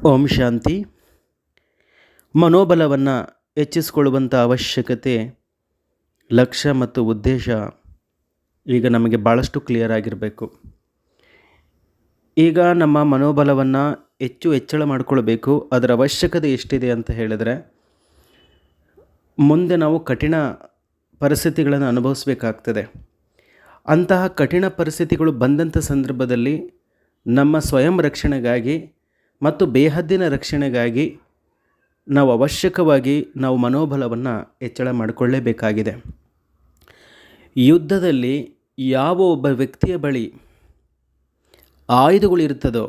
ಓಂ ಶಾಂತಿ. ಮನೋಬಲವನ್ನು ಹೆಚ್ಚಿಸಿಕೊಳ್ಳುವಂಥ ಅವಶ್ಯಕತೆ, ಲಕ್ಷ್ಯ ಮತ್ತು ಉದ್ದೇಶ ಈಗ ನಮಗೆ ಭಾಳಷ್ಟು ಕ್ಲಿಯರ್ ಆಗಿರಬೇಕು. ಈಗ ನಮ್ಮ ಮನೋಬಲವನ್ನು ಹೆಚ್ಚಳ ಮಾಡಿಕೊಳ್ಬೇಕು. ಅದರ ಅವಶ್ಯಕತೆ ಎಷ್ಟಿದೆ ಅಂತ ಹೇಳಿದರೆ, ಮುಂದೆ ನಾವು ಕಠಿಣ ಪರಿಸ್ಥಿತಿಗಳನ್ನು ಅನುಭವಿಸಬೇಕಾಗ್ತದೆ. ಅಂತಹ ಕಠಿಣ ಪರಿಸ್ಥಿತಿಗಳು ಬಂದಂಥ ಸಂದರ್ಭದಲ್ಲಿ ನಮ್ಮ ಸ್ವಯಂ ರಕ್ಷಣೆಗಾಗಿ ಮತ್ತು ಬೇಹದ್ದಿನ ರಕ್ಷಣೆಗಾಗಿ ನಾವು ಅವಶ್ಯಕವಾಗಿ ಮನೋಬಲವನ್ನು ಹೆಚ್ಚಳ ಮಾಡಿಕೊಳ್ಳಲೇಬೇಕಾಗಿದೆ. ಯುದ್ಧದಲ್ಲಿ ಯಾವ ಒಬ್ಬ ವ್ಯಕ್ತಿಯ ಬಳಿ ಆಯುಧಗಳು ಇರ್ತದೋ,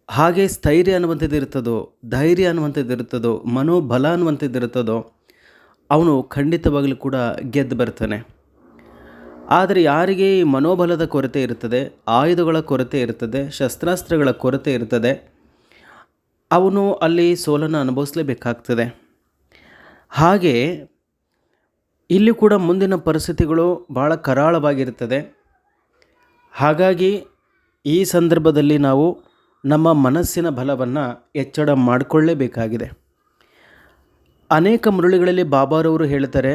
ಹಾಗೆ ಸ್ಥೈರ್ಯ ಅನ್ನುವಂಥದ್ದು ಇರ್ತದೋ, ಧೈರ್ಯ ಅನ್ನುವಂಥದ್ದು ಇರ್ತದೋ, ಮನೋಬಲ ಅನ್ನುವಂಥದ್ದು ಇರ್ತದೋ, ಅವನು ಖಂಡಿತವಾಗಲೂ ಕೂಡ ಗೆದ್ದು ಬರ್ತಾನೆ. ಆದರೆ ಯಾರಿಗೆ ಈ ಮನೋಬಲದ ಕೊರತೆ ಇರ್ತದೆ, ಆಯುಧಗಳ ಕೊರತೆ ಇರ್ತದೆ, ಶಸ್ತ್ರಾಸ್ತ್ರಗಳ ಕೊರತೆ ಇರ್ತದೆ, ಅವನು ಅಲ್ಲಿ ಸೋಲನ್ನು ಅನುಭವಿಸಲೇಬೇಕಾಗ್ತದೆ. ಹಾಗೆ ಇಲ್ಲಿ ಕೂಡ ಮುಂದಿನ ಪರಿಸ್ಥಿತಿಗಳು ಭಾಳ ಕರಾಳವಾಗಿರ್ತದೆ. ಹಾಗಾಗಿ ಈ ಸಂದರ್ಭದಲ್ಲಿ ನಾವು ನಮ್ಮ ಮನಸ್ಸಿನ ಬಲವನ್ನು ಹೆಚ್ಚಳ ಮಾಡಿಕೊಳ್ಳಲೇಬೇಕಾಗಿದೆ. ಅನೇಕ ಮುರಳಿಗಳಲ್ಲಿ ಬಾಬಾರವರು ಹೇಳ್ತಾರೆ,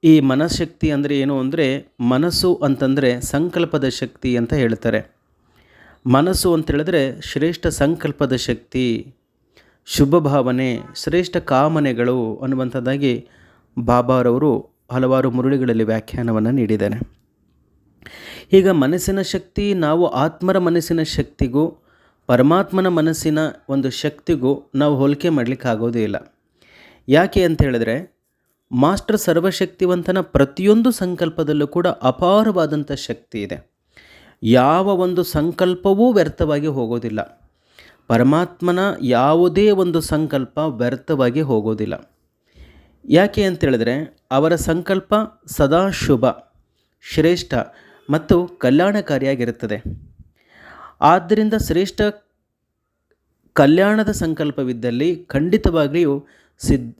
ಈ ಮನಃಶಕ್ತಿ ಅಂದರೆ ಏನು ಅಂದರೆ, ಮನಸ್ಸು ಅಂತಂದರೆ ಸಂಕಲ್ಪದ ಶಕ್ತಿ ಅಂತ ಹೇಳ್ತಾರೆ. ಮನಸ್ಸು ಅಂತ ಹೇಳಿದ್ರೆ ಶ್ರೇಷ್ಠ ಸಂಕಲ್ಪದ ಶಕ್ತಿ, ಶುಭ ಭಾವನೆ, ಶ್ರೇಷ್ಠ ಕಾಮನೆಗಳು ಅನ್ನುವಂಥದ್ದಾಗಿ ಬಾಬಾರವರು ಹಲವಾರು ಮುರಳಿಗಳಲ್ಲಿ ವ್ಯಾಖ್ಯಾನವನ್ನು ನೀಡಿದ್ದಾರೆ. ಈಗ ಮನಸ್ಸಿನ ಶಕ್ತಿ, ನಾವು ಆತ್ಮರ ಮನಸ್ಸಿನ ಶಕ್ತಿಗೂ ಪರಮಾತ್ಮನ ಮನಸ್ಸಿನ ಒಂದು ಶಕ್ತಿಗೂ ನಾವು ಹೋಲಿಕೆ ಮಾಡಲಿಕ್ಕೆ ಆಗೋದೇ ಇಲ್ಲ. ಯಾಕೆ ಅಂತ ಹೇಳಿದ್ರೆ, ಮಾಸ್ಟರ್ ಸರ್ವಶಕ್ತಿವಂತನ ಪ್ರತಿಯೊಂದು ಸಂಕಲ್ಪದಲ್ಲೂ ಕೂಡ ಅಪಾರವಾದಂಥ ಶಕ್ತಿ ಇದೆ. ಯಾವ ಒಂದು ಸಂಕಲ್ಪವೂ ವ್ಯರ್ಥವಾಗಿ ಹೋಗೋದಿಲ್ಲ. ಪರಮಾತ್ಮನ ಯಾವುದೇ ಒಂದು ಸಂಕಲ್ಪ ವ್ಯರ್ಥವಾಗಿ ಹೋಗೋದಿಲ್ಲ. ಯಾಕೆ ಅಂತೇಳಿದ್ರೆ, ಅವರ ಸಂಕಲ್ಪ ಸದಾ ಶುಭ, ಶ್ರೇಷ್ಠ ಮತ್ತು ಕಲ್ಯಾಣಕಾರಿಯಾಗಿರುತ್ತದೆ. ಆದ್ದರಿಂದ ಶ್ರೇಷ್ಠ ಕಲ್ಯಾಣದ ಸಂಕಲ್ಪವಿದ್ದಲ್ಲಿ ಖಂಡಿತವಾಗಿಯೂ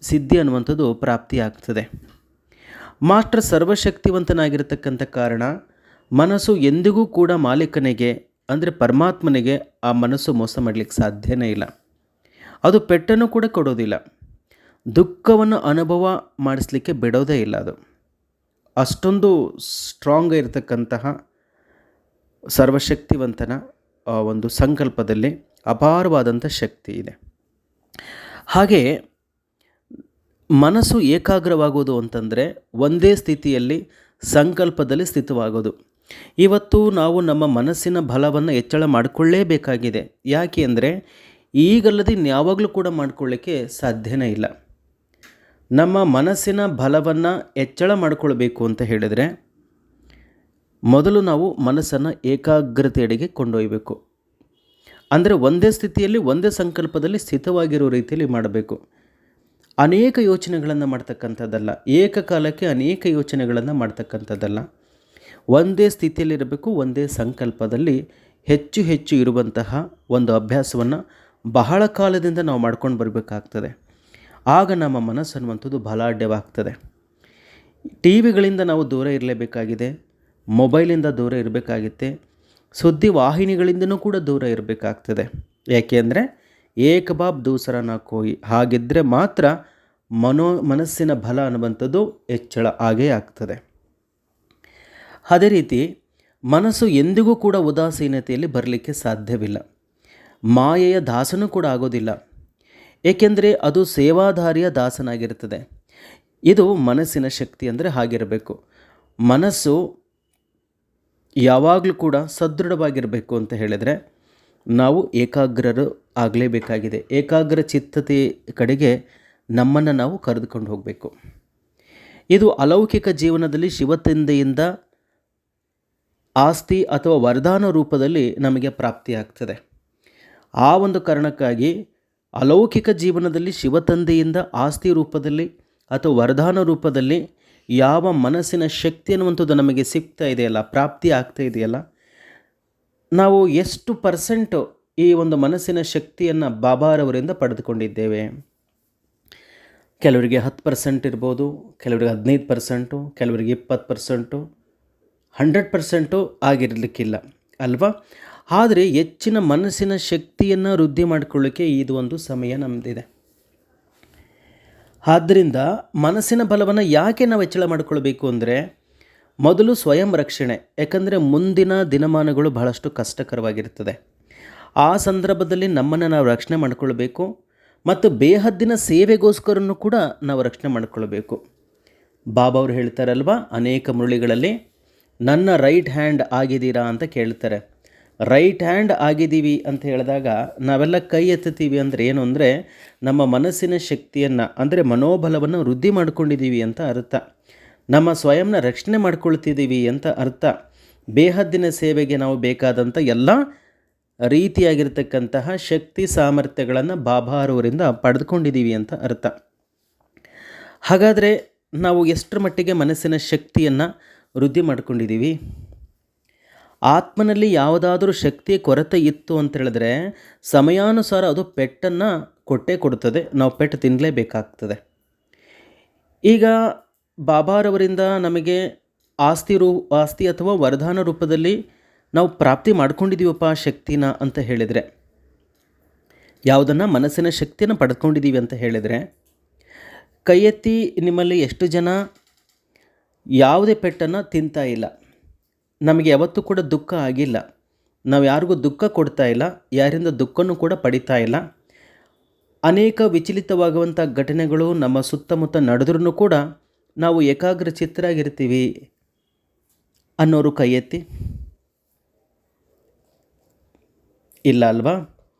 ಸಿದ್ಧಿ ಅನ್ನುವಂಥದ್ದು ಪ್ರಾಪ್ತಿಯಾಗ್ತದೆ. ಮಾಸ್ಟರ್ ಸರ್ವಶಕ್ತಿವಂತನಾಗಿರತಕ್ಕಂಥ ಕಾರಣ ಮನಸ್ಸು ಎಂದಿಗೂ ಕೂಡ ಮಾಲೀಕನಿಗೆ ಅಂದರೆ ಪರಮಾತ್ಮನಿಗೆ ಆ ಮನಸ್ಸು ಮೋಸ ಮಾಡಲಿಕ್ಕೆ ಸಾಧ್ಯನೇ ಇಲ್ಲ. ಅದು ಪೆಟ್ಟನ್ನು ಕೂಡ ಕೊಡೋದಿಲ್ಲ, ದುಃಖವನ್ನು ಅನುಭವ ಮಾಡಿಸ್ಲಿಕ್ಕೆ ಬಿಡೋದೇ ಇಲ್ಲ. ಅದು ಅಷ್ಟೊಂದು ಸ್ಟ್ರಾಂಗ್ ಇರತಕ್ಕಂತಹ ಸರ್ವಶಕ್ತಿವಂತನ ಒಂದು ಸಂಕಲ್ಪದಲ್ಲಿ ಅಪಾರವಾದಂಥ ಶಕ್ತಿ ಇದೆ. ಹಾಗೆ ಮನಸ್ಸು ಏಕಾಗ್ರವಾಗೋದು ಅಂತಂದರೆ ಒಂದೇ ಸ್ಥಿತಿಯಲ್ಲಿ ಸಂಕಲ್ಪದಲ್ಲಿ ಸ್ಥಿತವಾಗೋದು. ಇವತ್ತು ನಾವು ನಮ್ಮ ಮನಸ್ಸಿನ ಬಲವನ್ನು ಹೆಚ್ಚಳ ಮಾಡಿಕೊಳ್ಳೇಬೇಕಾಗಿದೆ. ಯಾಕೆ ಅಂದರೆ, ಈಗಲ್ಲದೆ ಇನ್ಯಾವಾಗಲೂ ಕೂಡ ಮಾಡಿಕೊಳ್ಳಿಕ್ಕೆ ಸಾಧ್ಯನೇ ಇಲ್ಲ. ನಮ್ಮ ಮನಸ್ಸಿನ ಬಲವನ್ನು ಹೆಚ್ಚಳ ಮಾಡಿಕೊಳ್ಬೇಕು ಅಂತ ಹೇಳಿದರೆ, ಮೊದಲು ನಾವು ಮನಸ್ಸನ್ನು ಏಕಾಗ್ರತೆಯಡೆಗೆ ಕೊಂಡೊಯ್ಯಬೇಕು. ಅಂದರೆ ಒಂದೇ ಸ್ಥಿತಿಯಲ್ಲಿ ಒಂದೇ ಸಂಕಲ್ಪದಲ್ಲಿ ಸ್ಥಿತವಾಗಿರೋ ರೀತಿಯಲ್ಲಿ ಮಾಡಬೇಕು. ಅನೇಕ ಯೋಚನೆಗಳನ್ನು ಮಾಡ್ತಕ್ಕಂಥದ್ದಲ್ಲ, ಏಕಕಾಲಕ್ಕೆ ಅನೇಕ ಯೋಚನೆಗಳನ್ನು ಮಾಡ್ತಕ್ಕಂಥದ್ದಲ್ಲ. ಒಂದೇ ಸ್ಥಿತಿಯಲ್ಲಿರಬೇಕು, ಒಂದೇ ಸಂಕಲ್ಪದಲ್ಲಿ ಹೆಚ್ಚು ಹೆಚ್ಚು ಇರುವಂತಹ ಒಂದು ಅಭ್ಯಾಸವನ್ನು ಬಹಳ ಕಾಲದಿಂದ ನಾವು ಮಾಡ್ಕೊಂಡು ಬರಬೇಕಾಗ್ತದೆ. ಆಗ ನಮ್ಮ ಮನಸ್ಸು ಅನ್ನುವಂಥದ್ದು ಬಲಾಢ್ಯವಾಗ್ತದೆ. ಟಿ ವಿಗಳಿಂದ ನಾವು ದೂರ ಇರಲೇಬೇಕಾಗಿದೆ, ಮೊಬೈಲಿಂದ ದೂರ ಇರಬೇಕಾಗುತ್ತೆ, ಸುದ್ದಿ ವಾಹಿನಿಗಳಿಂದನೂ ಕೂಡ ದೂರ ಇರಬೇಕಾಗ್ತದೆ. ಯಾಕೆ ಅಂದರೆ, ಏಕ ಬಾಬ್ ದೂಸರ ನಾ ಕೋಯಿ, ಹಾಗಿದ್ದರೆ ಮಾತ್ರ ಮನಸ್ಸಿನ ಬಲ ಅನ್ನುವಂಥದ್ದು ಹೆಚ್ಚಳ ಆಗೇ ಆಗ್ತದೆ. ಅದೇ ರೀತಿ ಮನಸ್ಸು ಎಂದಿಗೂ ಕೂಡ ಉದಾಸೀನತೆಯಲ್ಲಿ ಬರಲಿಕ್ಕೆ ಸಾಧ್ಯವಿಲ್ಲ. ಮಾಯೆಯ ದಾಸನೂ ಕೂಡ ಆಗೋದಿಲ್ಲ. ಏಕೆಂದರೆ ಅದು ಸೇವಾಧಾರಿಯ ದಾಸನಾಗಿರ್ತದೆ. ಇದು ಮನಸ್ಸಿನ ಶಕ್ತಿ ಅಂದರೆ ಹಾಗಿರಬೇಕು. ಮನಸ್ಸು ಯಾವಾಗಲೂ ಕೂಡ ಸದೃಢವಾಗಿರಬೇಕು ಅಂತ ಹೇಳಿದರೆ ನಾವು ಏಕಾಗ್ರರು ಆಗಲೇಬೇಕಾಗಿದೆ. ಏಕಾಗ್ರ ಚಿತ್ತತೆ ಕಡೆಗೆ ನಮ್ಮನ್ನು ನಾವು ಕರೆದುಕೊಂಡು ಹೋಗಬೇಕು. ಇದು ಅಲೌಕಿಕ ಜೀವನದಲ್ಲಿ ಶಿವತಂದೆಯಿಂದ ಆಸ್ತಿ ಅಥವಾ ವರದಾನ ರೂಪದಲ್ಲಿ ನಮಗೆ ಪ್ರಾಪ್ತಿಯಾಗ್ತದೆ. ಆ ಒಂದು ಕಾರಣಕ್ಕಾಗಿ ಅಲೌಕಿಕ ಜೀವನದಲ್ಲಿ ಶಿವತಂದೆಯಿಂದ ಆಸ್ತಿ ರೂಪದಲ್ಲಿ ಅಥವಾ ವರದಾನ ರೂಪದಲ್ಲಿ ಯಾವ ಮನಸ್ಸಿನ ಶಕ್ತಿ ಅನ್ನುವಂಥದ್ದು ನಮಗೆ ಸಿಗ್ತಾ ಇದೆಯಲ್ಲ, ಪ್ರಾಪ್ತಿ ಆಗ್ತಾ ಇದೆಯಲ್ಲ, ನಾವು ಎಷ್ಟು ಪರ್ಸೆಂಟು ಈ ಒಂದು ಮನಸ್ಸಿನ ಶಕ್ತಿಯನ್ನು ಬಾಬಾರವರಿಂದ ಪಡೆದುಕೊಂಡಿದ್ದೇವೆ? ಕೆಲವರಿಗೆ 10% ಇರ್ಬೋದು, ಕೆಲವರಿಗೆ 15%, ಕೆಲವರಿಗೆ 20%, 100% ಆಗಿರಲಿಕ್ಕಿಲ್ಲ ಅಲ್ವಾ? ಆದರೆ ಹೆಚ್ಚಿನ ಮನಸ್ಸಿನ ಶಕ್ತಿಯನ್ನು ವೃದ್ಧಿ ಮಾಡಿಕೊಳ್ಳಿಕ್ಕೆ ಇದು ಒಂದು ಸಮಯ ನಮ್ಮದಿದೆ. ಆದ್ದರಿಂದ ಮನಸ್ಸಿನ ಬಲವನ್ನು ಯಾಕೆ ನಾವು ಹೆಚ್ಚಳ ಮಾಡಿಕೊಳ್ಬೇಕು ಅಂದರೆ, ಮೊದಲು ಸ್ವಯಂ ರಕ್ಷಣೆ. ಯಾಕಂದರೆ ಮುಂದಿನ ದಿನಮಾನಗಳು ಬಹಳಷ್ಟು ಕಷ್ಟಕರವಾಗಿರ್ತದೆ. ಆ ಸಂದರ್ಭದಲ್ಲಿ ನಮ್ಮನ್ನು ನಾವು ರಕ್ಷಣೆ ಮಾಡಿಕೊಳ್ಬೇಕು ಮತ್ತು ಬೇಹದ್ದಿನ ಸೇವೆಗೋಸ್ಕರನೂ ಕೂಡ ನಾವು ರಕ್ಷಣೆ ಮಾಡಿಕೊಳ್ಬೇಕು. ಬಾಬಾ ಅವರು ಹೇಳ್ತಾರಲ್ವ ಅನೇಕ ಮುರಳಿಗಳಲ್ಲಿ, ನನ್ನ ರೈಟ್ ಹ್ಯಾಂಡ್ ಆಗಿದ್ದೀರಾ ಅಂತ ಕೇಳ್ತಾರೆ. ರೈಟ್ ಹ್ಯಾಂಡ್ ಆಗಿದ್ದೀವಿ ಅಂತ ಹೇಳಿದಾಗ ನಾವೆಲ್ಲ ಕೈ ಎತ್ತುತ್ತೀವಿ ಅಂದರೆ ಏನು ಅಂದರೆ, ನಮ್ಮ ಮನಸ್ಸಿನ ಶಕ್ತಿಯನ್ನು ಅಂದರೆ ಮನೋಬಲವನ್ನು ವೃದ್ಧಿ ಮಾಡ್ಕೊಂಡಿದ್ದೀವಿ ಅಂತ ಅರ್ಥ. ನಮ್ಮ ಸ್ವಯಂನ ರಕ್ಷಣೆ ಮಾಡ್ಕೊಳ್ತಿದ್ದೀವಿ ಅಂತ ಅರ್ಥ. ಬೇಹದ್ದಿನ ಸೇವೆಗೆ ನಾವು ಬೇಕಾದಂಥ ಎಲ್ಲ ರೀತಿಯಾಗಿರ್ತಕ್ಕಂತಹ ಶಕ್ತಿ ಸಾಮರ್ಥ್ಯಗಳನ್ನು ಬಾಬಾರವರಿಂದ ಪಡೆದುಕೊಂಡಿದ್ದೀವಿ ಅಂತ ಅರ್ಥ. ಹಾಗಾದರೆ ನಾವು ಎಷ್ಟರ ಮಟ್ಟಿಗೆ ಮನಸ್ಸಿನ ಶಕ್ತಿಯನ್ನು ವೃದ್ಧಿ ಮಾಡ್ಕೊಂಡಿದ್ದೀವಿ? ಆತ್ಮನಲ್ಲಿ ಯಾವುದಾದ್ರೂ ಶಕ್ತಿಯ ಕೊರತೆ ಇತ್ತು ಅಂತ ಹೇಳಿದ್ರೆ ಸಮಯಾನುಸಾರ ಅದು ಪೆಟ್ಟನ್ನು ಕೊಟ್ಟೇ ಕೊಡುತ್ತದೆ. ನಾವು ಪೆಟ್ಟು ತಿನ್ನಲೇಬೇಕಾಗ್ತದೆ. ಈಗ ಬಾಬಾರವರಿಂದ ನಮಗೆ ಆಸ್ತಿ ಅಥವಾ ವರದಾನ ರೂಪದಲ್ಲಿ ನಾವು ಪ್ರಾಪ್ತಿ ಮಾಡ್ಕೊಂಡಿದ್ದೀವಪ್ಪ ಶಕ್ತಿನ ಅಂತ ಹೇಳಿದರೆ, ಯಾವುದನ್ನು ಮನಸ್ಸಿನ ಶಕ್ತಿಯನ್ನು ಪಡೆದುಕೊಂಡಿದ್ದೀವಿ ಅಂತ ಹೇಳಿದರೆ, ಕೈ ಎತ್ತಿ ನಿಮ್ಮಲ್ಲಿ ಎಷ್ಟು ಜನ ಯಾವುದೇ ಪೆಟ್ಟನ್ನು ತಿಂತಾ ಇಲ್ಲ? ನಮಗೆ ಯಾವತ್ತೂ ಕೂಡ ದುಃಖ ಆಗಿಲ್ಲ. ನಾವು ಯಾರಿಗೂ ದುಃಖ ಕೊಡ್ತಾ ಇಲ್ಲ, ಯಾರಿಂದ ದುಃಖನೂ ಕೂಡ ಪಡಿತಾ ಇಲ್ಲ. ಅನೇಕ ವಿಚಲಿತವಾಗುವಂಥ ಘಟನೆಗಳು ನಮ್ಮ ಸುತ್ತಮುತ್ತ ನಡೆದ್ರೂ ಕೂಡ ನಾವು ಏಕಾಗ್ರಚಿತ್ತರಾಗಿರ್ತೀವಿ ಅನ್ನೋರು ಕೈ ಎತ್ತಿ. ಇಲ್ಲ ಅಲ್ವಾ?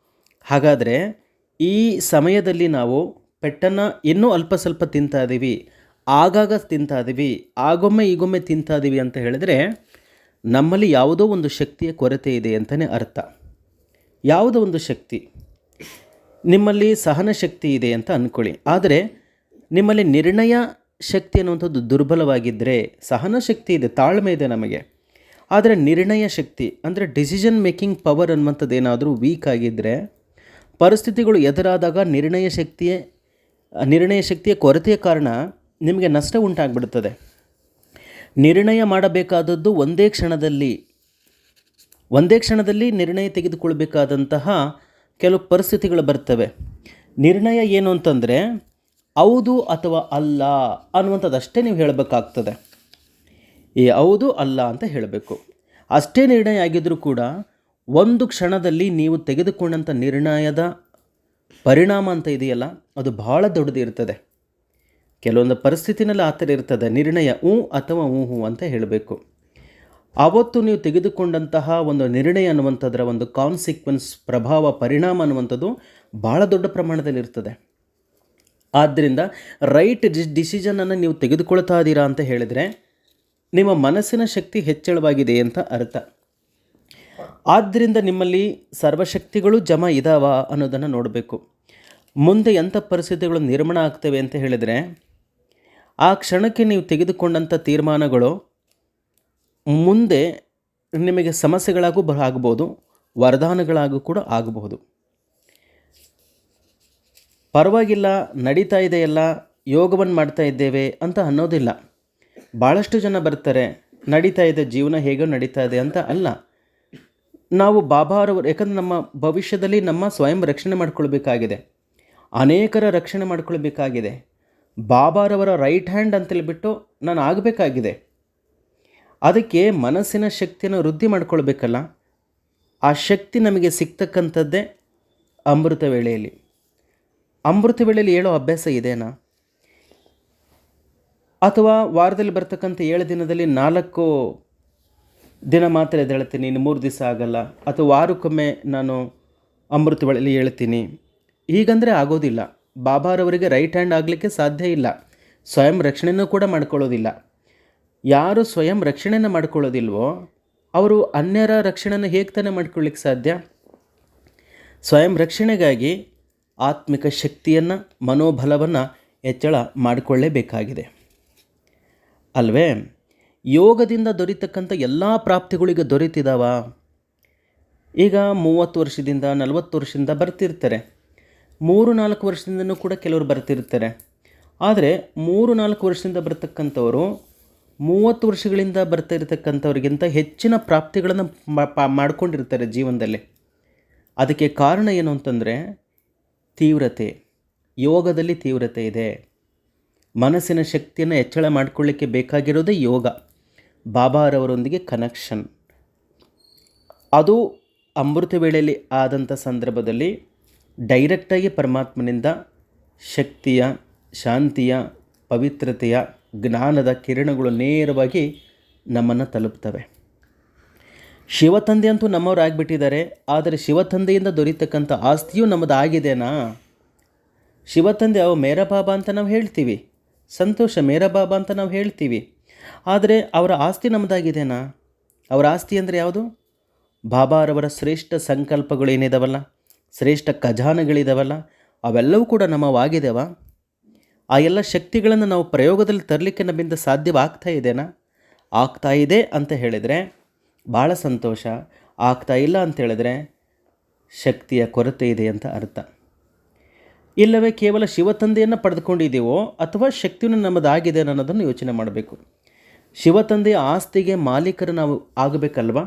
ಹಾಗಾದರೆ ಈ ಸಮಯದಲ್ಲಿ ನಾವು ಪೆಟ್ಟನ್ನು ಇನ್ನೂ ಅಲ್ಪ ಸ್ವಲ್ಪ ತಿಂತಾ ಇದ್ದೀವಿ, ಆಗಾಗ ತಿಂತಾ ಇದ್ದೀವಿ, ಆಗೊಮ್ಮೆ ಈಗೊಮ್ಮೆ ತಿಂತಾ ಇದ್ದೀವಿ ಅಂತ ಹೇಳಿದರೆ ನಮ್ಮಲ್ಲಿ ಯಾವುದೋ ಒಂದು ಶಕ್ತಿಯ ಕೊರತೆ ಇದೆ ಅಂತಲೇ ಅರ್ಥ. ಯಾವುದೋ ಒಂದು ಶಕ್ತಿ ನಿಮ್ಮಲ್ಲಿ ಸಹನ ಶಕ್ತಿ ಇದೆ ಅಂತ ಅಂದ್ಕೊಳ್ಳಿ. ಆದರೆ ನಿಮ್ಮಲ್ಲಿ ನಿರ್ಣಯ ಶಕ್ತಿ ಅನ್ನುವಂಥದ್ದು ದುರ್ಬಲವಾಗಿದ್ದರೆ, ಸಹನ ಶಕ್ತಿ ಇದೆ, ತಾಳ್ಮೆ ಇದೆ ನಮಗೆ, ಆದರೆ ನಿರ್ಣಯ ಶಕ್ತಿ ಅಂದರೆ ಡಿಸಿಷನ್ ಮೇಕಿಂಗ್ ಪವರ್ ಅನ್ನುವಂಥದ್ದು ಏನಾದರೂ ವೀಕ್ ಆಗಿದ್ದರೆ, ಪರಿಸ್ಥಿತಿಗಳು ಎದುರಾದಾಗ ನಿರ್ಣಯ ಶಕ್ತಿಯ ಕೊರತೆಯ ಕಾರಣ ನಿಮಗೆ ನಷ್ಟ ಉಂಟಾಗ್ಬಿಡುತ್ತದೆ. ನಿರ್ಣಯ ಮಾಡಬೇಕಾದದ್ದು ಒಂದೇ ಕ್ಷಣದಲ್ಲಿ ನಿರ್ಣಯ ತೆಗೆದುಕೊಳ್ಬೇಕಾದಂತಹ ಕೆಲವು ಪರಿಸ್ಥಿತಿಗಳು ಬರ್ತವೆ. ನಿರ್ಣಯ ಏನು ಅಂತಂದರೆ ಹೌದು ಅಥವಾ ಅಲ್ಲ ಅನ್ನುವಂಥದ್ದಷ್ಟೇ ನೀವು ಹೇಳಬೇಕಾಗ್ತದೆ. ಈ ಹೌದು ಅಲ್ಲ ಅಂತ ಹೇಳಬೇಕು. ಅಷ್ಟೇ ನಿರ್ಣಯ ಆಗಿದ್ದರೂ ಕೂಡ ಒಂದು ಕ್ಷಣದಲ್ಲಿ ನೀವು ತೆಗೆದುಕೊಂಡಂಥ ನಿರ್ಣಯದ ಪರಿಣಾಮ ಅಂತ ಇದೆಯಲ್ಲ, ಅದು ಬಹಳ ದೊಡ್ಡದು ಇರ್ತದೆ. ಕೆಲವೊಂದು ಪರಿಸ್ಥಿತಿನಲ್ಲಿ ಆ ಥರ ಇರ್ತದೆ. ನಿರ್ಣಯ ಹ್ಞೂ ಅಥವಾ ಹ್ಞೂ ಅಂತ ಹೇಳಬೇಕು. ಆವತ್ತು ನೀವು ತೆಗೆದುಕೊಂಡಂತಹ ಒಂದು ನಿರ್ಣಯ ಅನ್ನುವಂಥದ್ರ ಒಂದು ಕಾನ್ಸಿಕ್ವೆನ್ಸ್, ಪ್ರಭಾವ, ಪರಿಣಾಮ ಅನ್ನುವಂಥದ್ದು ಭಾಳ ದೊಡ್ಡ ಪ್ರಮಾಣದಲ್ಲಿ ಇರ್ತದೆ. ಆದ್ದರಿಂದ ರೈಟ್ ಡಿಸಿಷನನ್ನು ನೀವು ತೆಗೆದುಕೊಳ್ತಾ ಇದ್ದೀರಾ ಅಂತ ಹೇಳಿದರೆ ನಿಮ್ಮ ಮನಸ್ಸಿನ ಶಕ್ತಿ ಹೆಚ್ಚಳವಾಗಿದೆ ಅಂತ ಅರ್ಥ. ಆದ್ದರಿಂದ ನಿಮ್ಮಲ್ಲಿ ಸರ್ವಶಕ್ತಿಗಳು ಜಮಾ ಇದ್ದಾವ ಅನ್ನೋದನ್ನು ನೋಡಬೇಕು. ಮುಂದೆ ಎಂಥ ಪರಿಸ್ಥಿತಿಗಳು ನಿರ್ಮಾಣ ಆಗ್ತವೆ ಅಂತ ಹೇಳಿದರೆ ಆ ಕ್ಷಣಕ್ಕೆ ನೀವು ತೆಗೆದುಕೊಂಡಂಥ ತೀರ್ಮಾನಗಳು ಮುಂದೆ ನಿಮಗೆ ಸಮಸ್ಯೆಗಳಾಗೂ ಆಗ್ಬೋದು, ವರದಾನಗಳಾಗೂ ಕೂಡ ಆಗಬಹುದು. ಪರವಾಗಿಲ್ಲ, ನಡೀತಾ ಇದೆಯಲ್ಲ, ಯೋಗವನ್ನು ಮಾಡ್ತಾ ಇದ್ದೇವೆ ಅಂತ ಅನ್ನೋದಿಲ್ಲ. ಭಾಳಷ್ಟು ಜನ ಬರ್ತಾರೆ, ನಡೀತಾ ಇದೆ ಜೀವನ, ಹೇಗೋ ನಡೀತಾ ಇದೆ ಅಂತ ಅಲ್ಲ. ನಾವು ಬಾಬಾರವರು, ಯಾಕಂದರೆ ನಮ್ಮ ಭವಿಷ್ಯದಲ್ಲಿ ನಮ್ಮ ಸ್ವಯಂ ರಕ್ಷಣೆ ಮಾಡ್ಕೊಳ್ಬೇಕಾಗಿದೆ, ಅನೇಕರ ರಕ್ಷಣೆ ಮಾಡ್ಕೊಳ್ಬೇಕಾಗಿದೆ. ಬಾಬಾರವರ ರೈಟ್ ಹ್ಯಾಂಡ್ ಅಂತೇಳಿಬಿಟ್ಟು ನಾನು ಆಗಬೇಕಾಗಿದೆ. ಅದಕ್ಕೆ ಮನಸ್ಸಿನ ಶಕ್ತಿಯನ್ನು ವೃದ್ಧಿ ಮಾಡ್ಕೊಳ್ಬೇಕಲ್ಲ. ಆ ಶಕ್ತಿ ನಮಗೆ ಸಿಗ್ತಕ್ಕಂಥದ್ದೇ ಅಮೃತ ವೇಳೆಯಲ್ಲಿ. ಅಮೃತ ವೇಳೆಯಲ್ಲಿ ಹೇಳೋ ಅಭ್ಯಾಸ ಇದೆನಾ? ಅಥವಾ ವಾರದಲ್ಲಿ ಬರ್ತಕ್ಕಂಥ 7 ದಿನದಲ್ಲಿ 4 ದಿನ ಮಾತ್ರ ಎದ್ದೇಳ್ತೀನಿ, ಇನ್ನು 3 ದಿವಸ ಆಗಲ್ಲ, ಅಥವಾ ವಾರಕ್ಕೊಮ್ಮೆ ನಾನು ಅಮೃತ ವೇಳೆಯಲ್ಲಿ ಹೇಳ್ತೀನಿ, ಹೀಗಂದರೆ ಆಗೋದಿಲ್ಲ. ಬಾಬಾರವರಿಗೆ ರೈಟ್ ಹ್ಯಾಂಡ್ ಆಗಲಿಕ್ಕೆ ಸಾಧ್ಯ ಇಲ್ಲ. ಸ್ವಯಂ ರಕ್ಷಣೆಯೂ ಕೂಡ ಮಾಡ್ಕೊಳ್ಳೋದಿಲ್ಲ. ಯಾರು ಸ್ವಯಂ ರಕ್ಷಣೆಯನ್ನು ಮಾಡ್ಕೊಳ್ಳೋದಿಲ್ವೋ ಅವರು ಅನ್ಯರ ರಕ್ಷಣೆಯನ್ನು ಹೇಗೆ ತಾನೇ ಮಾಡ್ಕೊಳ್ಳಿಕ್ಕೆ ಸಾಧ್ಯ? ಸ್ವಯಂ ರಕ್ಷಣೆಗಾಗಿ ಆತ್ಮಿಕ ಶಕ್ತಿಯನ್ನು, ಮನೋಬಲವನ್ನು ಹೆಚ್ಚಳ ಮಾಡಿಕೊಳ್ಳೇಬೇಕಾಗಿದೆ ಅಲ್ವೇ? ಯೋಗದಿಂದ ದೊರೀತಕ್ಕಂಥ ಎಲ್ಲ ಪ್ರಾಪ್ತಿಗಳಿಗೆ ದೊರೀತಿದ್ದಾವ? ಈಗ 30 ವರ್ಷದಿಂದ 40 ವರ್ಷದಿಂದ ಬರ್ತಿರ್ತಾರೆ, 3-4 ವರ್ಷದಿಂದನೂ ಕೂಡ ಕೆಲವರು ಬರ್ತಿರ್ತಾರೆ. ಆದರೆ 3-4 ವರ್ಷದಿಂದ ಬರ್ತಕ್ಕಂಥವರು 30 ವರ್ಷಗಳಿಂದ ಬರ್ತಾ ಇರತಕ್ಕಂಥವ್ರಿಗಿಂತ ಹೆಚ್ಚಿನ ಪ್ರಾಪ್ತಿಗಳನ್ನು ಮಾಡ್ಕೊಂಡಿರ್ತಾರೆ ಜೀವನದಲ್ಲಿ. ಅದಕ್ಕೆ ಕಾರಣ ಏನು ಅಂತಂದರೆ ತೀವ್ರತೆ. ಯೋಗದಲ್ಲಿ ತೀವ್ರತೆ ಇದೆ. ಮನಸ್ಸಿನ ಶಕ್ತಿಯನ್ನು ಹೆಚ್ಚಳ ಮಾಡಿಕೊಳ್ಳಿಕ್ಕೆ ಬೇಕಾಗಿರೋದೇ ಯೋಗ. ಬಾಬಾರವರೊಂದಿಗೆ ಕನೆಕ್ಷನ್. ಅದು ಅಮೃತ ವೇಳೆಯಲ್ಲಿ ಆದಂಥ ಸಂದರ್ಭದಲ್ಲಿ ಡೈರೆಕ್ಟಾಗಿ ಪರಮಾತ್ಮನಿಂದ ಶಕ್ತಿಯ, ಶಾಂತಿಯ, ಪವಿತ್ರತೆಯ, ಜ್ಞಾನದ ಕಿರಣಗಳು ನೇರವಾಗಿ ನಮ್ಮನ್ನು ತಲುಪ್ತವೆ. ಶಿವತಂದೆ ಅಂತೂ ನಮ್ಮವರಾಗಿಬಿಟ್ಟಿದ್ದಾರೆ. ಆದರೆ ಶಿವತಂದೆಯಿಂದ ದೊರೀತಕ್ಕಂಥ ಆಸ್ತಿಯೂ ನಮ್ಮದಾಗಿದೆನಾ? ಶಿವತಂದೆ ಮೇರಾ ಬಾಬಾ ಅಂತ ನಾವು ಹೇಳ್ತೀವಿ, ಸಂತೋಷ, ಮೇರಾ ಬಾಬಾ ಅಂತ ನಾವು ಹೇಳ್ತೀವಿ. ಆದರೆ ಅವರ ಆಸ್ತಿ ನಮ್ಮದಾಗಿದೆನಾ? ಅವರ ಆಸ್ತಿ ಅಂದರೆ ಯಾವುದು? ಬಾಬಾರವರ ಶ್ರೇಷ್ಠ ಸಂಕಲ್ಪಗಳು ಏನಿದಾವಲ್ಲ, ಶ್ರೇಷ್ಠ ಖಜಾನೆಗಳಿದಾವಲ್ಲ, ಅವೆಲ್ಲವೂ ಕೂಡ ನಮ್ಮವಾಗಿದ್ದಾವ. ಆ ಎಲ್ಲ ಶಕ್ತಿಗಳನ್ನು ನಾವು ಪ್ರಯೋಗದಲ್ಲಿ ತರಲಿಕ್ಕೆ ನಮ್ಮಿಂದ ಸಾಧ್ಯವಾಗ್ತಾ ಇದೆನಾ? ಆಗ್ತಾ ಇದೆ ಅಂತ ಹೇಳಿದರೆ ಭಾಳ ಸಂತೋಷ. ಆಗ್ತಾ ಇಲ್ಲ ಅಂತ ಹೇಳಿದ್ರೆ ಶಕ್ತಿಯ ಕೊರತೆ ಇದೆ ಅಂತ ಅರ್ಥ. ಇಲ್ಲವೇ ಕೇವಲ ಶಿವತಂದೆಯನ್ನು ಪಡೆದುಕೊಂಡಿದ್ದೀವೋ ಅಥವಾ ಶಕ್ತಿಯನ್ನು ನಮ್ಮದಾಗಿದೆ ಅನ್ನೋದನ್ನು ಯೋಚನೆ ಮಾಡಬೇಕು. ಶಿವತಂದೆಯ ಆಸ್ತಿಗೆ ಮಾಲೀಕರು ನಾವು ಆಗಬೇಕಲ್ವ?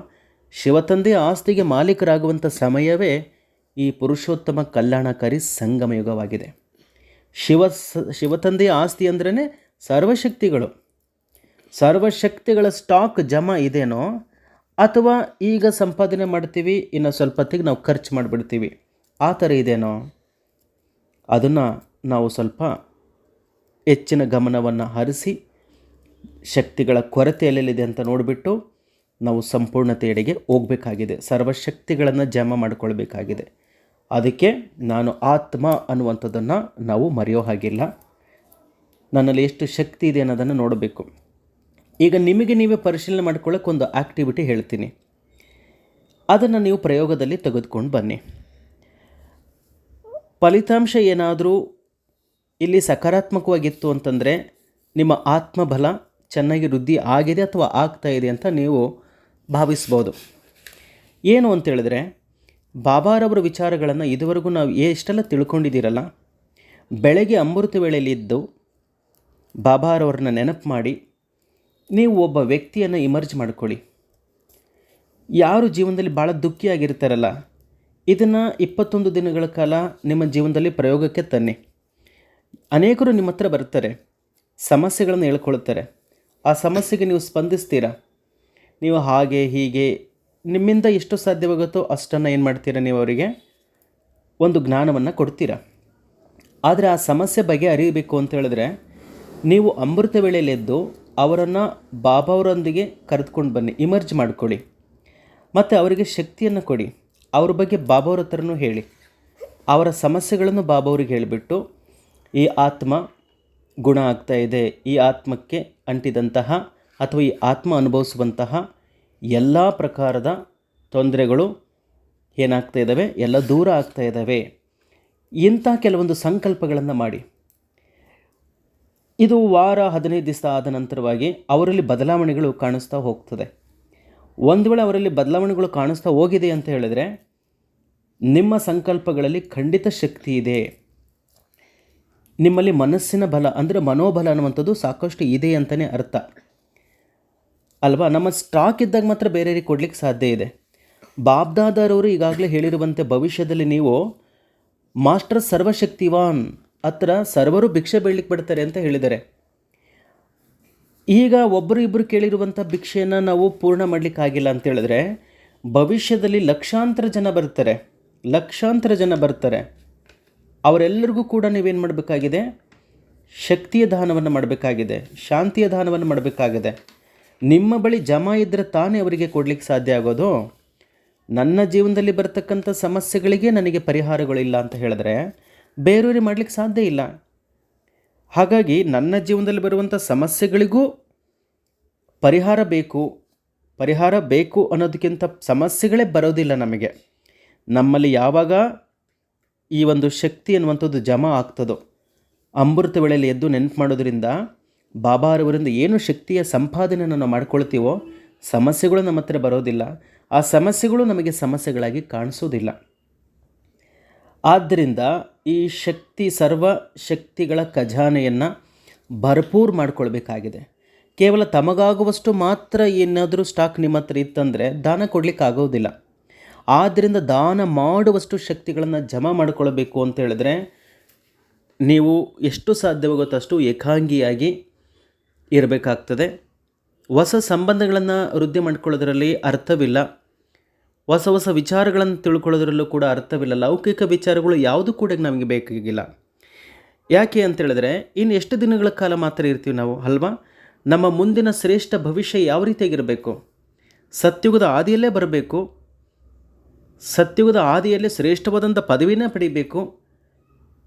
ಶಿವತಂದೆಯ ಆಸ್ತಿಗೆ ಮಾಲೀಕರಾಗುವಂಥ ಸಮಯವೇ ಈ ಪುರುಷೋತ್ತಮ ಕಲ್ಯಾಣಕಾರಿ ಸಂಗಮ ಯುಗವಾಗಿದೆ. ಶಿವತಂದೆಯ ಆಸ್ತಿ ಅಂದ್ರೇ ಸರ್ವಶಕ್ತಿಗಳು. ಸರ್ವಶಕ್ತಿಗಳ ಸ್ಟಾಕ್ ಜಮಾ ಇದೇನೋ, ಅಥವಾ ಈಗ ಸಂಪಾದನೆ ಮಾಡ್ತೀವಿ, ಇನ್ನು ಸ್ವಲ್ಪ ಹೊತ್ತಿಗೆ ನಾವು ಖರ್ಚು ಮಾಡಿಬಿಡ್ತೀವಿ, ಆ ಥರ ಇದೇನೋ? ಅದನ್ನು ನಾವು ಸ್ವಲ್ಪ ಹೆಚ್ಚಿನ ಗಮನವನ್ನು ಹರಿಸಿ ಶಕ್ತಿಗಳ ಕೊರತೆ ಎಲ್ಲೆಲ್ಲಿದೆ ಅಂತ ನೋಡಿಬಿಟ್ಟು ನಾವು ಸಂಪೂರ್ಣತೆಯೆಡೆಗೆ ಹೋಗಬೇಕಾಗಿದೆ. ಸರ್ವಶಕ್ತಿಗಳನ್ನು ಜಮಾ ಮಾಡಿಕೊಳ್ಬೇಕಾಗಿದೆ. ಅದಕ್ಕೆ ನಾನು ಆತ್ಮ ಅನ್ನುವಂಥದ್ದನ್ನು ನಾವು ಮರೆಯೋ ಹಾಗಿಲ್ಲ. ನನ್ನಲ್ಲಿ ಎಷ್ಟು ಶಕ್ತಿ ಇದೆ ಅನ್ನೋದನ್ನು ನೋಡಬೇಕು. ಈಗ ನಿಮಗೆ ನೀವೇ ಪರಿಶೀಲನೆ ಮಾಡ್ಕೊಳ್ಳೋಕೆ ಒಂದು ಆ್ಯಕ್ಟಿವಿಟಿ ಹೇಳ್ತೀನಿ. ಅದನ್ನು ನೀವು ಪ್ರಯೋಗದಲ್ಲಿ ತೆಗೆದುಕೊಂಡು ಬನ್ನಿ. ಫಲಿತಾಂಶ ಏನಾದರೂ ಇಲ್ಲಿ ಸಕಾರಾತ್ಮಕವಾಗಿತ್ತು ಅಂತಂದರೆ ನಿಮ್ಮ ಆತ್ಮಬಲ ಚೆನ್ನಾಗಿ ವೃದ್ಧಿ ಆಗಿದೆ ಅಥವಾ ಆಗ್ತಾ ಇದೆ ಅಂತ ನೀವು ಭಾವಿಸ್ಬೋದು. ಏನು ಅಂತೇಳಿದ್ರೆ, ಬಾಬಾರವರ ವಿಚಾರಗಳನ್ನು ಇದುವರೆಗೂ ನಾವು ಎಷ್ಟೆಲ್ಲ ತಿಳ್ಕೊಂಡಿದ್ದೀರಲ್ಲ, ಬೆಳಗ್ಗೆ ಅಮೃತ ವೇಳೆಯಲ್ಲಿದ್ದು ಬಾಬಾರವ್ರನ್ನ ನೆನಪು ಮಾಡಿ ನೀವು ಒಬ್ಬ ವ್ಯಕ್ತಿಯನ್ನು ಇಮರ್ಜ್ ಮಾಡ್ಕೊಳ್ಳಿ. ಯಾರು ಜೀವನದಲ್ಲಿ ಭಾಳ ದುಃಖಿಯಾಗಿರ್ತಾರಲ್ಲ, ಇದನ್ನು 21 ದಿನಗಳ ಕಾಲ ನಿಮ್ಮ ಜೀವನದಲ್ಲಿ ಪ್ರಯೋಗಕ್ಕೆ ತನ್ನಿ. ಅನೇಕರು ನಿಮ್ಮ ಹತ್ರ ಬರ್ತಾರೆ, ಸಮಸ್ಯೆಗಳನ್ನು ಹೇಳ್ಕೊಳ್ತಾರೆ. ಆ ಸಮಸ್ಯೆಗೆ ನೀವು ಸ್ಪಂದಿಸ್ತೀರಾ. ನೀವು ಹಾಗೆ ಹೀಗೆ ನಿಮ್ಮಿಂದ ಎಷ್ಟು ಸಾಧ್ಯವಾಗುತ್ತೋ ಅಷ್ಟನ್ನು ಏನು ಮಾಡ್ತೀರಾ, ನೀವು ಅವರಿಗೆ ಒಂದು ಜ್ಞಾನವನ್ನು ಕೊಡ್ತೀರಾ. ಆದರೆ ಆ ಸಮಸ್ಯೆ ಬಗ್ಗೆ ಅರಿಯಬೇಕು ಅಂತ ಹೇಳಿದ್ರೆ ನೀವು ಅಮೃತ ವೇಳೆಯಲ್ಲೆದ್ದು ಅವರನ್ನು ಬಾಬಾವರೊಂದಿಗೆ ಕರೆದುಕೊಂಡು ಬನ್ನಿ, ಇಮರ್ಜ್ ಮಾಡ್ಕೊಳ್ಳಿ. ಮತ್ತು ಅವರಿಗೆ ಶಕ್ತಿಯನ್ನು ಕೊಡಿ. ಅವ್ರ ಬಗ್ಗೆ ಬಾಬಾವ್ರ ಹತ್ರನೂ ಹೇಳಿ. ಅವರ ಸಮಸ್ಯೆಗಳನ್ನು ಬಾಬಾವ್ರಿಗೆ ಹೇಳಿಬಿಟ್ಟು, ಈ ಆತ್ಮ ಗುಣ ಆಗ್ತಾ ಇದೆ, ಈ ಆತ್ಮಕ್ಕೆ ಅಂಟಿದಂತಹ ಅಥವಾ ಈ ಆತ್ಮ ಅನುಭವಿಸುವಂತಹ ಎಲ್ಲ ಪ್ರಕಾರದ ತೊಂದರೆಗಳು ಏನಾಗ್ತಾ ಇದ್ದಾವೆ, ಎಲ್ಲ ದೂರ ಆಗ್ತಾ ಇದ್ದಾವೆ. ಇಂಥ ಕೆಲವೊಂದು ಸಂಕಲ್ಪಗಳನ್ನು ಮಾಡಿ. ಇದು ವಾರ 15 ದಿವಸ ಆದ ನಂತರವಾಗಿ ಅವರಲ್ಲಿ ಬದಲಾವಣೆಗಳು ಕಾಣಿಸ್ತಾ ಹೋಗ್ತದೆ. ಒಂದು ವೇಳೆ ಅವರಲ್ಲಿ ಬದಲಾವಣೆಗಳು ಕಾಣಿಸ್ತಾ ಹೋಗಿದೆ ಅಂತ ಹೇಳಿದರೆ ನಿಮ್ಮ ಸಂಕಲ್ಪಗಳಲ್ಲಿ ಖಂಡಿತ ಶಕ್ತಿ ಇದೆ. ನಿಮ್ಮಲ್ಲಿ ಮನಸ್ಸಿನ ಬಲ ಅಂದರೆ ಮನೋಬಲ ಅನ್ನುವಂಥದ್ದು ಸಾಕಷ್ಟು ಇದೆ ಅಂತಲೇ ಅರ್ಥ ಅಲ್ವಾ? ನಮ್ಮ ಸ್ಟಾಕ್ ಇದ್ದಾಗ ಮಾತ್ರ ಬೇರೆಯವರಿಗೆ ಕೊಡಲಿಕ್ಕೆ ಸಾಧ್ಯ ಇದೆ. ಬಾಬ್ದಾದಾರವರು ಈಗಾಗಲೇ ಹೇಳಿರುವಂತೆ ಭವಿಷ್ಯದಲ್ಲಿ ನೀವು ಮಾಸ್ಟರ್ ಸರ್ವಶಕ್ತಿವಾನ್ ಹತ್ರ ಸರ್ವರು ಭಿಕ್ಷೆ ಬೇಡಲಿಕ್ಕೆ ಬಿಡ್ತಾರೆ ಅಂತ ಹೇಳಿದ್ದಾರೆ. ಈಗ ಒಬ್ಬರು ಇಬ್ಬರು ಕೇಳಿರುವಂಥ ಭಿಕ್ಷೆಯನ್ನು ನಾವು ಪೂರ್ಣ ಮಾಡಲಿಕ್ಕಾಗಿಲ್ಲ ಅಂತ ಹೇಳಿದ್ರೆ ಭವಿಷ್ಯದಲ್ಲಿ ಲಕ್ಷಾಂತರ ಜನ ಬರ್ತಾರೆ. ಅವರೆಲ್ಲರಿಗೂ ಕೂಡ ನೀವೇನು ಮಾಡಬೇಕಾಗಿದೆ? ಶಕ್ತಿಯ ದಾನವನ್ನು ಮಾಡಬೇಕಾಗಿದೆ, ಶಾಂತಿಯ ದಾನವನ್ನು ಮಾಡಬೇಕಾಗಿದೆ. ನಿಮ್ಮ ಬಳಿ ಜಮಾ ಇದ್ದರೆ ತಾನೇ ಅವರಿಗೆ ಕೊಡಲಿಕ್ಕೆ ಸಾಧ್ಯ ಆಗೋದು. ನನ್ನ ಜೀವನದಲ್ಲಿ ಬರ್ತಕ್ಕಂಥ ಸಮಸ್ಯೆಗಳಿಗೆ ನನಗೆ ಪರಿಹಾರಗಳಿಲ್ಲ ಅಂತ ಹೇಳಿದ್ರೆ ಬೇರೆಯವರಿಗೆ ಮಾಡಲಿಕ್ಕೆ ಸಾಧ್ಯ ಇಲ್ಲ. ಹಾಗಾಗಿ ನನ್ನ ಜೀವನದಲ್ಲಿ ಬರುವಂಥ ಸಮಸ್ಯೆಗಳಿಗೂ ಪರಿಹಾರ ಬೇಕು ಅನ್ನೋದಕ್ಕಿಂತ ಸಮಸ್ಯೆಗಳೇ ಬರೋದಿಲ್ಲ ನಮಗೆ. ನಮ್ಮಲ್ಲಿ ಯಾವಾಗ ಈ ಒಂದು ಶಕ್ತಿ ಅನ್ನುವಂಥದ್ದು ಜಮಾ ಆಗ್ತದೋ, ಅಮೃತ ವೇಳೆಯಲ್ಲಿ ಎದ್ದು ನೆನಪು ಮಾಡೋದ್ರಿಂದ ಬಾಬಾರವರಿಂದ ಏನು ಶಕ್ತಿಯ ಸಂಪಾದನೆಯನ್ನು ನಾವು ಮಾಡ್ಕೊಳ್ತೀವೋ ಸಮಸ್ಯೆಗಳು ನಮ್ಮ ಹತ್ರ ಬರೋದಿಲ್ಲ. ಆ ಸಮಸ್ಯೆಗಳು ನಮಗೆ ಸಮಸ್ಯೆಗಳಾಗಿ ಕಾಣಿಸೋದಿಲ್ಲ. ಆದ್ದರಿಂದ ಈ ಸರ್ವ ಶಕ್ತಿಗಳ ಖಜಾನೆಯನ್ನು ಭರ್ಪೂರ್ ಮಾಡಿಕೊಳ್ಬೇಕಾಗಿದೆ. ಕೇವಲ ತಮಗಾಗುವಷ್ಟು ಮಾತ್ರ ಏನಾದರೂ ಸ್ಟಾಕ್ ನಿಮ್ಮ ಹತ್ರ ಇತ್ತಂದರೆ ದಾನ ಕೊಡಲಿಕ್ಕೆ ಆಗೋದಿಲ್ಲ. ಆದ್ದರಿಂದ ದಾನ ಮಾಡುವಷ್ಟು ಶಕ್ತಿಗಳನ್ನು ಜಮಾ ಮಾಡಿಕೊಳ್ಬೇಕು ಅಂತ ಹೇಳಿದ್ರೆ ನೀವು ಎಷ್ಟು ಸಾಧ್ಯವಾಗುತ್ತೋ ಅಷ್ಟು ಏಕಾಂಗಿಯಾಗಿ ಇರಬೇಕಾಗ್ತದೆ. ಹೊಸ ಸಂಬಂಧಗಳನ್ನು ವೃದ್ಧಿ ಮಾಡ್ಕೊಳ್ಳೋದ್ರಲ್ಲಿ ಅರ್ಥವಿಲ್ಲ. ಹೊಸ ಹೊಸ ವಿಚಾರಗಳನ್ನು ತಿಳ್ಕೊಳ್ಳೋದ್ರಲ್ಲೂ ಕೂಡ ಅರ್ಥವಿಲ್ಲ. ಲೌಕಿಕ ವಿಚಾರಗಳು ಯಾವುದೂ ಕೂಡ ನಮಗೆ ಬೇಕಾಗಿಲ್ಲ. ಯಾಕೆ ಅಂತೇಳಿದ್ರೆ ಇನ್ನು ಎಷ್ಟು ದಿನಗಳ ಕಾಲ ಮಾತ್ರ ಇರ್ತೀವಿ ನಾವು ಅಲ್ವಾ? ನಮ್ಮ ಮುಂದಿನ ಶ್ರೇಷ್ಠ ಭವಿಷ್ಯ ಯಾವ ರೀತಿಯಾಗಿರಬೇಕು? ಸತ್ಯುಗದ ಆದಿಯಲ್ಲೇ ಬರಬೇಕು. ಸತ್ಯುಗದ ಆದಿಯಲ್ಲೇ ಶ್ರೇಷ್ಠವಾದಂಥ ಪದವಿನೇ ಪಡಿಬೇಕು.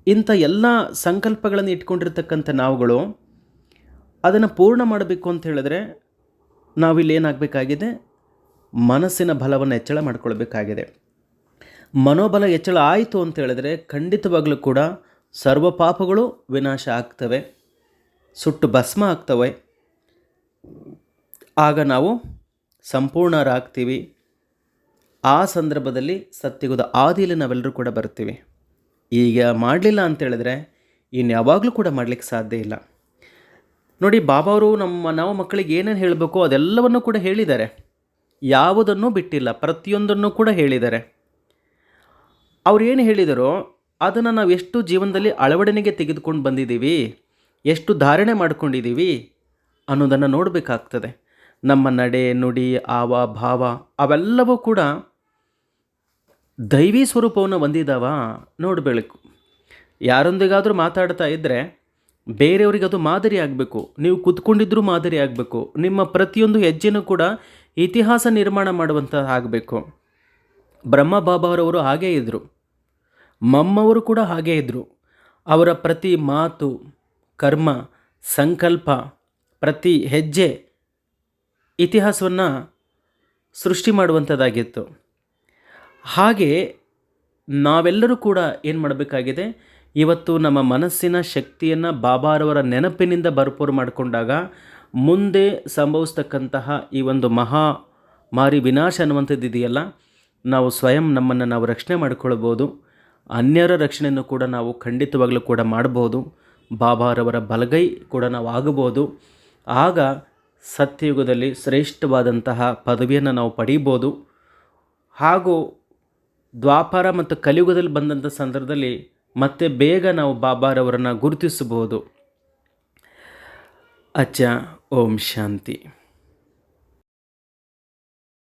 ಇಂಥ ಎಲ್ಲ ಸಂಕಲ್ಪಗಳನ್ನು ಇಟ್ಕೊಂಡಿರ್ತಕ್ಕಂಥ ನಾವುಗಳು ಅದನ್ನು ಪೂರ್ಣ ಮಾಡಬೇಕು ಅಂತ ಹೇಳಿದ್ರೆ ನಾವಿಲ್ಲಿ ಏನಾಗಬೇಕಾಗಿದೆ? ಮನಸ್ಸಿನ ಬಲವನ್ನು ಹೆಚ್ಚಳ ಮಾಡಿಕೊಳ್ಬೇಕಾಗಿದೆ. ಮನೋಬಲ ಹೆಚ್ಚಳ ಆಯಿತು ಅಂತ ಹೇಳಿದ್ರೆ ಖಂಡಿತವಾಗಲೂ ಕೂಡ ಸರ್ವ ಪಾಪಗಳು ವಿನಾಶ ಆಗ್ತವೆ, ಸುಟ್ಟು ಭಸ್ಮ ಆಗ್ತವೆ. ಆಗ ನಾವು ಸಂಪೂರ್ಣರಾಗ್ತೀವಿ. ಆ ಸಂದರ್ಭದಲ್ಲಿ ಸತ್ಯುಗದ ಆದಿಯಲ್ಲಿ ನಾವೆಲ್ಲರೂ ಕೂಡ ಬರ್ತೀವಿ. ಈಗ ಮಾಡಲಿಲ್ಲ ಅಂತೇಳಿದ್ರೆ ಇನ್ಯಾವಾಗಲೂ ಕೂಡ ಮಾಡಲಿಕ್ಕೆ ಸಾಧ್ಯ ಇಲ್ಲ. ನೋಡಿ, ಬಾಬಾ ಅವರು ನಾವು ಮಕ್ಕಳಿಗೆ ಏನೇನು ಹೇಳಬೇಕು ಅದೆಲ್ಲವನ್ನು ಕೂಡ ಹೇಳಿದ್ದಾರೆ. ಯಾವುದನ್ನೂ ಬಿಟ್ಟಿಲ್ಲ, ಪ್ರತಿಯೊಂದನ್ನು ಕೂಡ ಹೇಳಿದ್ದಾರೆ. ಅವ್ರು ಏನು ಹೇಳಿದರೋ ಅದನ್ನು ನಾವು ಎಷ್ಟು ಜೀವನದಲ್ಲಿ ಅಳವಡಿಕೆಗೆ ತೆಗೆದುಕೊಂಡು ಬಂದಿದ್ದೀವಿ, ಎಷ್ಟು ಧಾರಣೆ ಮಾಡ್ಕೊಂಡಿದ್ದೀವಿ ಅನ್ನೋದನ್ನು ನೋಡಬೇಕಾಗ್ತದೆ. ನಮ್ಮ ನಡೆ, ನುಡಿ, ಆವ, ಭಾವ ಅವೆಲ್ಲವೂ ಕೂಡ ದೈವಿ ಸ್ವರೂಪವನ್ನು ಹೊಂದಿದ್ದಾವ ನೋಡಬೇಕು. ಯಾರೊಂದಿಗಾದರೂ ಮಾತಾಡ್ತಾ ಇದ್ದರೆ ಬೇರೆಯವರಿಗೆ ಅದು ಮಾದರಿ ಆಗಬೇಕು. ನೀವು ಕೂತ್ಕೊಂಡಿದ್ರೂ ಮಾದರಿ ಆಗಬೇಕು. ನಿಮ್ಮ ಪ್ರತಿಯೊಂದು ಹೆಜ್ಜೆನೂ ಕೂಡ ಇತಿಹಾಸ ನಿರ್ಮಾಣ ಮಾಡುವಂಥ ಆಗಬೇಕು. ಬ್ರಹ್ಮ ಬಾಬಾರವರು ಹಾಗೇ ಇದ್ದರು, ಮಮ್ಮವರು ಕೂಡ ಹಾಗೇ ಇದ್ದರು. ಅವರ ಪ್ರತಿ ಮಾತು, ಕರ್ಮ, ಸಂಕಲ್ಪ, ಪ್ರತಿ ಹೆಜ್ಜೆ ಇತಿಹಾಸವನ್ನು ಸೃಷ್ಟಿ ಮಾಡುವಂಥದ್ದಾಗಿತ್ತು. ಹಾಗೆ ನಾವೆಲ್ಲರೂ ಕೂಡ ಏನು ಮಾಡಬೇಕಾಗಿದೆ? ಇವತ್ತು ನಮ್ಮ ಮನಸ್ಸಿನ ಶಕ್ತಿಯನ್ನು ಬಾಬಾರವರ ನೆನಪಿನಿಂದ ಭರ್ಪೂರು ಮಾಡಿಕೊಂಡಾಗ ಮುಂದೆ ಸಂಭವಿಸ್ತಕ್ಕಂತಹ ಈ ಒಂದು ಮಹಾಮಾರಿ ವಿನಾಶ ಅನ್ನುವಂಥದ್ದು ಇದೆಯಲ್ಲ, ನಾವು ಸ್ವಯಂ ನಮ್ಮನ್ನು ನಾವು ರಕ್ಷಣೆ ಮಾಡಿಕೊಳ್ಬೋದು. ಅನ್ಯರ ರಕ್ಷಣೆಯನ್ನು ಕೂಡ ನಾವು ಖಂಡಿತವಾಗಲೂ ಕೂಡ ಮಾಡ್ಬೋದು. ಬಾಬಾರವರ ಬಲಗೈ ಕೂಡ ನಾವು ಆಗಬಹುದು. ಆಗ ಸತ್ಯಯುಗದಲ್ಲಿ ಶ್ರೇಷ್ಠವಾದಂತಹ ಪದವಿಯನ್ನು ನಾವು ಪಡೀಬೋದು. ಹಾಗೂ ದ್ವಾಪರ ಮತ್ತು ಕಲಿಯುಗದಲ್ಲಿ ಬಂದಂಥ ಸಂದರ್ಭದಲ್ಲಿ ಮತ್ತೆ ಬೇಗ ನಾವು ಬಾಬಾರವರನ್ನು ಗುರುತಿಸಬಹುದು. ಅಚ್ಚ, ಓಂ ಶಾಂತಿ.